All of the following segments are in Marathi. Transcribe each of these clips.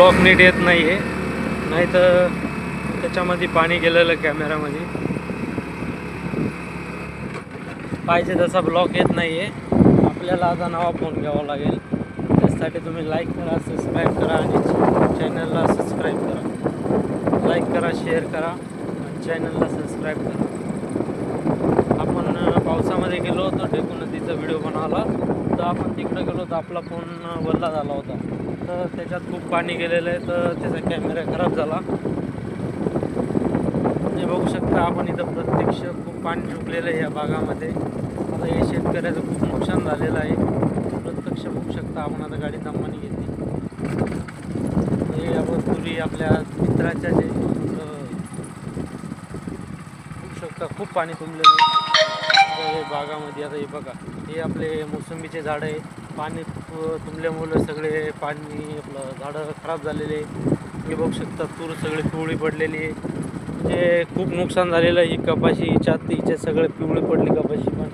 ब्लॉक नीट येत नाही आहे, नाही तर त्याच्यामध्ये पाणी गेलेलं कॅमेरामध्ये पाहिजे तसा ब्लॉक येत नाही आहे. आपल्याला आता नवा फोन घ्यावा लागेल. त्यासाठी तुम्ही लाईक करा, सबस्क्राईब करा आणि चॅनलला सबस्क्राईब करा. लाईक करा, शेअर करा आणि चॅनलला सबस्क्राईब करा. आपण पावसामध्ये गेलो होतो, ढेकू नदीचा व्हिडिओ बनवला. तर आपण तिकडे गेलो तर आपला फोन वल्ला झाला होता. तर त्याच्यात खूप पाणी गेलेलं आहे, तर त्याचा कॅमेरा खराब झाला. हे बघू शकता आपण इथं प्रत्यक्ष खूप पाणी झुकलेलं आहे या भागामध्ये. आता हे शेतकऱ्याचं खूप नुकसान झालेलं आहे. प्रत्यक्ष बघू शकता आपण. आता गाडी दमाने घेतली. हे आपण पूर्वी आपल्या मित्राच्या जे बघू शकता खूप पाणी तुंबलेलं आहे हे बागामध्ये. आता हे बघा, हे आपले मोसंबीचे झाडं आहे. पाणी तुंबल्यामुळे सगळे पाणी आपलं झाडं खराब झालेले. हे बघू शकता तूर सगळे पिवळी पडलेली आहे. म्हणजे खूप नुकसान झालेलं आहे. ही कपाशी हिच्यात सगळे पिवळी पडली कपाशी, पण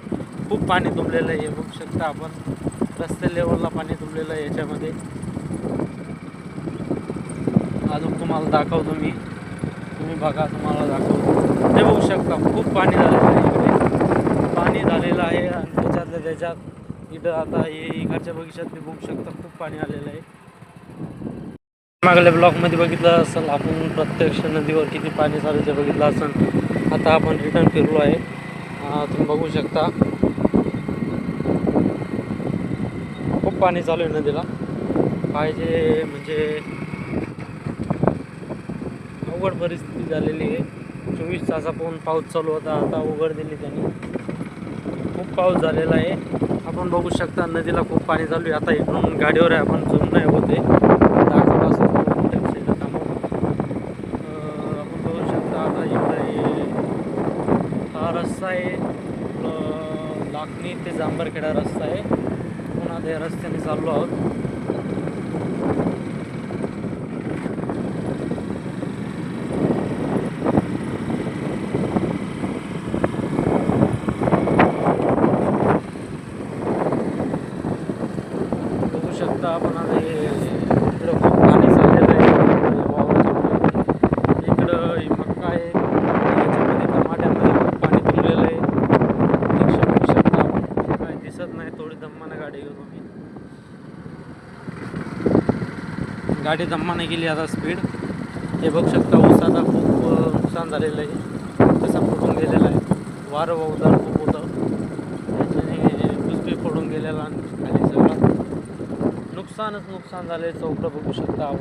खूप पाणी तुंबलेलं आहे. हे बघू शकता आपण. रस्ते लेवलला पाणी तुंबलेलं आहे याच्यामध्ये. अजून तुम्हाला दाखवतो मी, तुम्ही बघा, तुम्हाला दाखवतो. हे बघू शकता खूप पाणी झालेलं आहे इकडे. पाणी झालेलं आहे आणि त्याच्यात इथं आता हे इकडच्या बगीचात बघू शकता खूप पाणी आलेलं आहे. मागल्या ब्लॉकमध्ये बघितलं असेल आपण, प्रत्यक्ष नदीवर किती पाणी चालू ते बघितलं असेल. आता आपण रिटर्न फिरलो आहे. तुम्ही बघू शकता खूप पाणी चालू आहे नदीला. पाहिजे म्हणजे अवघड परिस्थिती झालेली आहे. 24 तासापासून पाऊस चालू होता, आता उघड दिली त्यांनी. खूप पाऊस झालेला आहे. आपण बघू शकता नदीला खूप पाणी चालू आहे. आता इकडून गाडीवर आहे, आपण झूम नाही होते दाखवलं असं थांबून. आपण बघू शकता आता इकडे हा रस्ता आहे, लाखनी ते जांभरखेडा रस्ता आहे. पुन्हा त्या रस्त्याने चाललो आहोत. बघू शकता आपण आता इकडं खूप पाणी चाललेलं आहे वावराच्या. इकडं मक्का आहे, याच्यामध्ये टमाट्यामध्ये खूप पाणी तुंबलेलं आहे. प्रत्यक्ष बघू शकता आपण. काही दिसत नाही, थोडी दम्मानं गाडी घेतो मी. गाडी दम्माने गेली आता स्पीड. हे बघू शकता ऊसाचा खूप नुकसान झालेलं आहे. कसं फुटून गेलेलं आहे. वारं वावदार खूप होतं, त्याच्याने ऊस फोडून गेलेला आणि खाली सगळं नुकसानच नुकसान झाले. चौकडं बघू शकता आपण.